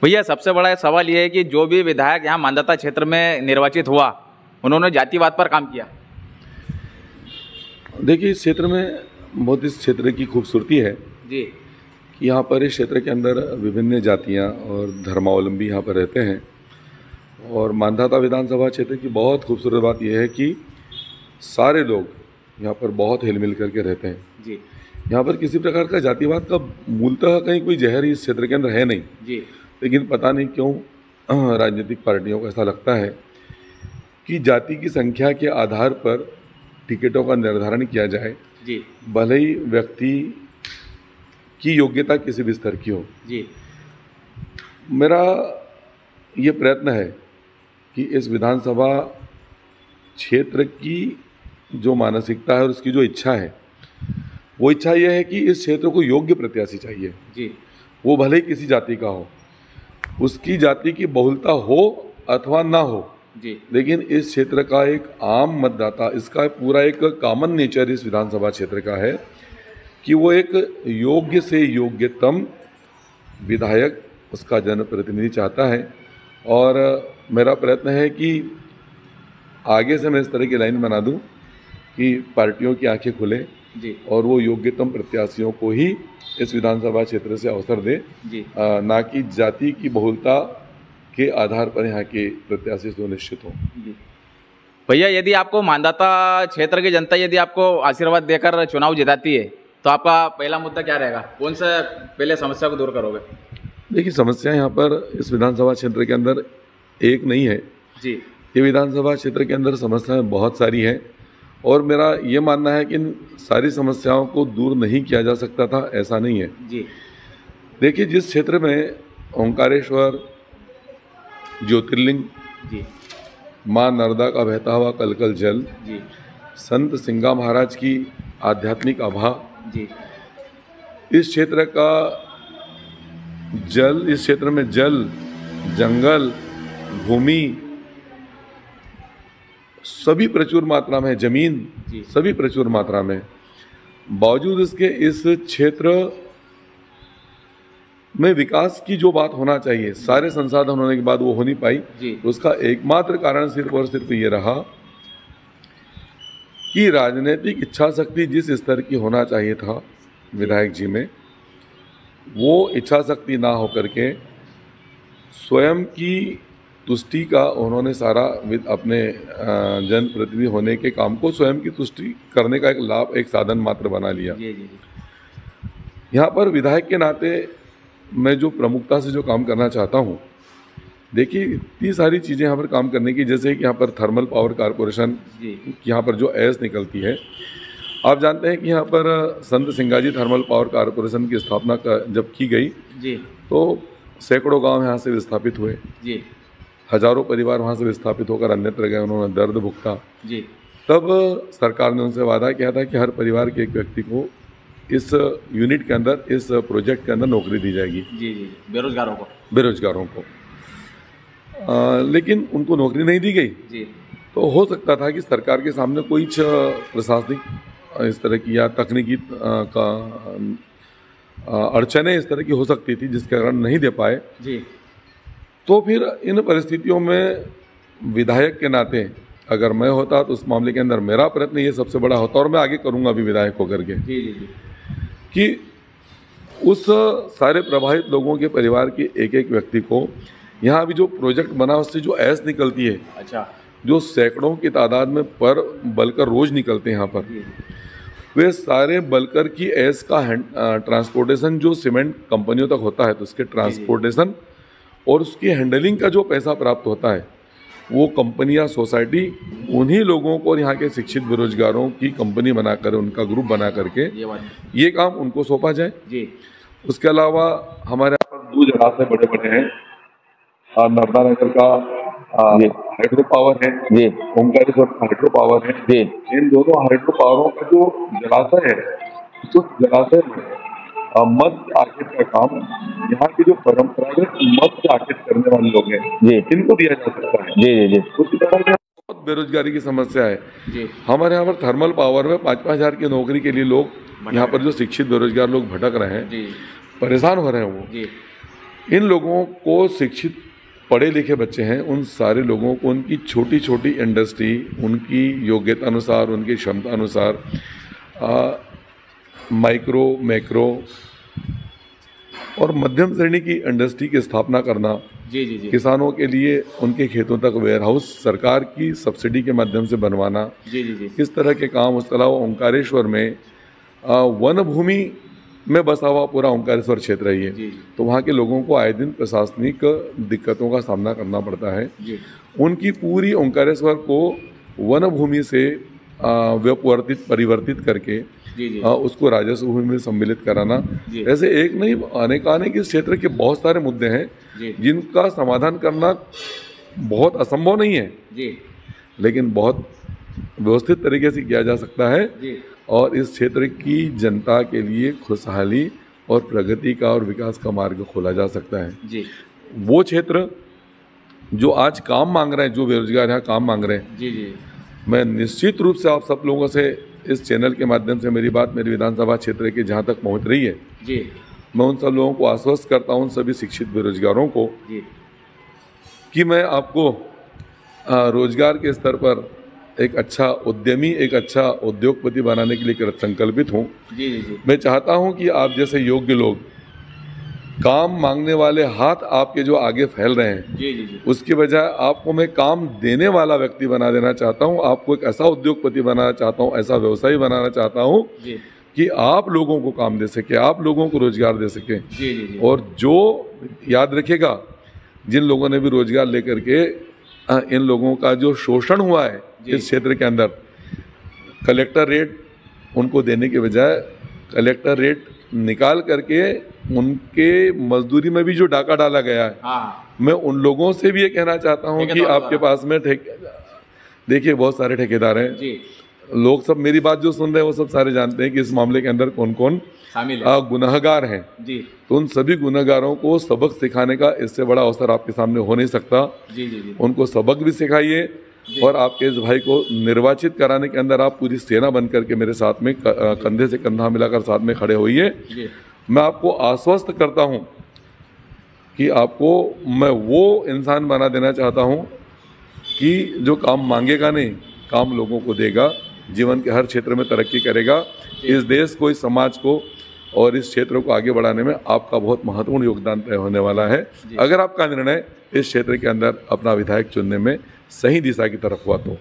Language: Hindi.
भैया सबसे बड़ा सवाल ये है कि जो भी विधायक यहाँ मांधाता क्षेत्र में निर्वाचित हुआ उन्होंने जातिवाद पर काम किया। देखिए, इस क्षेत्र में बहुत इस क्षेत्र की खूबसूरती है जी कि यहाँ पर इस क्षेत्र के अंदर विभिन्न जातियाँ और धर्मावलंबी यहाँ पर रहते हैं। और मांधाता विधानसभा क्षेत्र की बहुत खूबसूरत बात यह है कि सारे लोग यहाँ पर बहुत हिल मिल करके रहते हैं जी। यहाँ पर किसी प्रकार का जातिवाद का मूलतः कहीं कोई जहर इस क्षेत्र के अंदर है नहीं जी। लेकिन पता नहीं क्यों राजनीतिक पार्टियों को ऐसा लगता है कि जाति की संख्या के आधार पर टिकटों का निर्धारण किया जाए जी। भले ही व्यक्ति की योग्यता किसी भी स्तर की हो जी। मेरा ये प्रयत्न है कि इस विधानसभा क्षेत्र की जो मानसिकता है और उसकी जो इच्छा है वो इच्छा यह है कि इस क्षेत्र को योग्य प्रत्याशी चाहिए जी। वो भले ही किसी जाति का हो, उसकी जाति की बहुलता हो अथवा ना हो जी। लेकिन इस क्षेत्र का एक आम मतदाता, इसका पूरा एक कॉमन नेचर इस विधानसभा क्षेत्र का है कि वो एक योग्य से योग्यतम विधायक उसका जनप्रतिनिधि चाहता है। और मेरा प्रयत्न है कि आगे से मैं इस तरह की लाइन बना दूं कि पार्टियों की आंखें खुले जी। और वो योग्यतम प्रत्याशियों को ही इस विधानसभा क्षेत्र से अवसर दे जी। ना कि जाति की बहुलता के आधार पर यहाँ के प्रत्याशी सुनिश्चित हों। भैया यदि आपको मांधाता क्षेत्र की जनता यदि आपको आशीर्वाद देकर चुनाव जिताती है तो आपका पहला मुद्दा क्या रहेगा? कौन सा पहले समस्या को दूर करोगे? देखिए, समस्या यहाँ पर इस विधानसभा क्षेत्र के अंदर एक नहीं है जी। ये विधानसभा क्षेत्र के अंदर समस्याएं बहुत सारी हैं और मेरा ये मानना है कि इन सारी समस्याओं को दूर नहीं किया जा सकता था, ऐसा नहीं है जी। देखिए, जिस क्षेत्र में ओंकारेश्वर ज्योतिर्लिंग जी। माँ नर्मदा का बहता हुआ कलकल जल जी। संत सिंगा महाराज की आध्यात्मिक आभा जी। इस क्षेत्र का जल, इस क्षेत्र में जल, जंगल, भूमि सभी प्रचुर मात्रा में, जमीन सभी प्रचुर मात्रा में, बावजूद इसके इस क्षेत्र में विकास की जो बात होना चाहिए सारे संसाधन होने के बाद वो हो नहीं पाई। तो उसका एकमात्र कारण सिर्फ और सिर्फ ये रहा कि राजनीतिक इच्छा शक्ति जिस स्तर की होना चाहिए था विधायक जी में, वो इच्छा शक्ति ना होकर के स्वयं की तुष्टि का उन्होंने सारा अपने जनप्रतिनिधि होने के काम को स्वयं की तुष्टि करने का एक लाभ, एक साधन मात्र बना लिया। यहाँ पर विधायक के नाते मैं जो प्रमुखता से जो काम करना चाहता हूँ, देखिए इतनी सारी चीज़ें यहाँ पर काम करने की, जैसे कि यहाँ पर थर्मल पावर कारपोरेशन यहाँ पर जो एस निकलती है, आप जानते हैं कि यहाँ पर संत सिंगाजी थर्मल पावर कारपोरेशन की स्थापना जब की गई तो सैकड़ों गांव यहाँ से विस्थापित हुए जी। हजारों परिवार वहाँ से विस्थापित होकर अन्यत्र गए, उन्होंने दर्द भुगता जी। तब सरकार ने उनसे वादा किया था कि हर परिवार के एक व्यक्ति को इस यूनिट के अंदर, इस प्रोजेक्ट के अंदर नौकरी दी जाएगी जी। बेरोजगारों को लेकिन उनको नौकरी नहीं दी गई जी। तो हो सकता था कि सरकार के सामने कोई प्रशासनिक इस तरह की या तकनीकी का अड़चनें इस तरह की हो सकती थी जिसके कारण नहीं दे पाए जी। तो फिर इन परिस्थितियों में विधायक के नाते अगर मैं होता तो उस मामले के अंदर मेरा प्रयत्न ये सबसे बड़ा होता, और मैं आगे करूँगा अभी विधायक होकर के जी जी जी। कि उस सारे प्रभावित लोगों के परिवार के एक एक व्यक्ति को यहाँ अभी जो प्रोजेक्ट बना उससे जो ऐस निकलती है, अच्छा, जो सैकड़ों की तादाद में पर बलकर रोज निकलते हैं यहाँ पर, वे सारे बलकर की ऐस का ट्रांसपोर्टेशन जो सीमेंट कंपनियों तक होता है तो उसके ट्रांसपोर्टेशन और उसकी हैंडलिंग का जो पैसा प्राप्त होता है वो कंपनी या सोसाइटी उन्हीं लोगों को, यहाँ के शिक्षित बेरोजगारों की कंपनी बनाकर, उनका ग्रुप बना करके ये काम उनको सौंपा जाए जी। उसके अलावा हमारे यहाँ पर 2 जलाशय बड़े बड़े हैं, नर्मदा नगर का हाइड्रो पावर है जी, ओंकारेश्वर का हाइड्रो पावर है जी। इन दोनों हाइड्रो पावरों का जो जलाशय है उस जलाशय में मत्स्य आखिर का काम यहाँ के जो परंपरागत मत्स्य आखिर करने वाले लोग हैं जी, इनको दिया जा सकता है जी जी जी। उसी तरह से बहुत बेरोजगारी की समस्या है जी। हमारे यहाँ पर थर्मल पावर में 5-5 हज़ार की नौकरी के लिए लोग यहाँ पर जो शिक्षित बेरोजगार लोग भटक रहे हैं, परेशान हो रहे हैं वो जी। इन लोगों को, शिक्षित पढ़े लिखे बच्चे हैं, उन सारे लोगों को उनकी छोटी छोटी इंडस्ट्री, उनकी योग्यता अनुसार, उनकी क्षमता अनुसार माइक्रो, मैक्रो और मध्यम श्रेणी की इंडस्ट्री की स्थापना करना। जी जी जी। किसानों के लिए उनके खेतों तक वेयर हाउस सरकार की सब्सिडी के माध्यम से बनवाना। जी जी जी। इस तरह के काम। उसके अलावा ओंकारेश्वर में वन भूमि में बसा हुआ पूरा ओंकारेश्वर क्षेत्र है ये, तो वहाँ के लोगों को आए दिन प्रशासनिक दिक्कतों का सामना करना पड़ता है। उनकी पूरी ओंकारेश्वर को वन भूमि से परिवर्तित करके उसको राजस्व भूमि में सम्मिलित कराना। ऐसे एक नहीं, अनेक इस क्षेत्र के बहुत सारे मुद्दे हैं जिनका समाधान करना बहुत असंभव नहीं है, लेकिन बहुत व्यवस्थित तरीके से किया जा सकता है और इस क्षेत्र की जनता के लिए खुशहाली और प्रगति का और विकास का मार्ग खोला जा सकता है। वो क्षेत्र जो आज काम मांग रहे हैं, जो बेरोजगार यहाँ काम मांग रहे हैं, मैं निश्चित रूप से आप सब लोगों से इस चैनल के माध्यम से मेरी बात मेरी विधानसभा क्षेत्र के जहाँ तक पहुँच रही है, मैं उन सब लोगों को आश्वस्त करता हूँ, सभी शिक्षित बेरोजगारों को, कि मैं आपको रोजगार के स्तर पर एक अच्छा उद्यमी, एक अच्छा उद्योगपति बनाने के लिए संकल्पित हूँ। मैं चाहता हूँ कि आप जैसे योग्य लोग, काम मांगने वाले हाथ आपके जो आगे फैल रहे हैं, उसकी बजाय आपको मैं काम देने वाला व्यक्ति बना देना चाहता हूँ। आपको एक ऐसा उद्योगपति बनाना चाहता हूँ, ऐसा व्यवसायी बनाना चाहता हूँ कि आप लोगों को काम दे सके, आप लोगों को रोजगार दे सके। और जो याद रखेगा, जिन लोगों ने भी रोजगार लेकर के इन लोगों का जो शोषण हुआ है इस क्षेत्र के अंदर, कलेक्टर रेट उनको देने के बजाय कलेक्टर रेट निकाल करके उनके मजदूरी में भी जो डाका डाला गया है, मैं उन लोगों से भी ये कहना चाहता हूँ कि आपके पास में देखिए बहुत सारे ठेकेदार हैं, लोग सब मेरी बात जो सुन रहे हैं वो सब सारे जानते हैं कि इस मामले के अंदर कौन कौन गुनहगार हैं। तो उन सभी गुनहगारों को सबक सिखाने का इससे बड़ा अवसर आपके सामने हो नहीं सकता। उनको सबक भी सिखाइए और आपके इस भाई को निर्वाचित कराने के अंदर आप पूरी सेना बन करके मेरे साथ में कंधे से कंधा मिलाकर साथ में खड़े होइए। मैं आपको आश्वस्त करता हूं कि आपको मैं वो इंसान बना देना चाहता हूं कि जो काम मांगेगा नहीं, काम लोगों को देगा, जीवन के हर क्षेत्र में तरक्की करेगा। इस देश को, इस समाज को और इस क्षेत्र को आगे बढ़ाने में आपका बहुत महत्वपूर्ण योगदान तय होने वाला है, अगर आपका निर्णय इस क्षेत्र के अंदर अपना विधायक चुनने में सही दिशा की तरफ हुआ तो।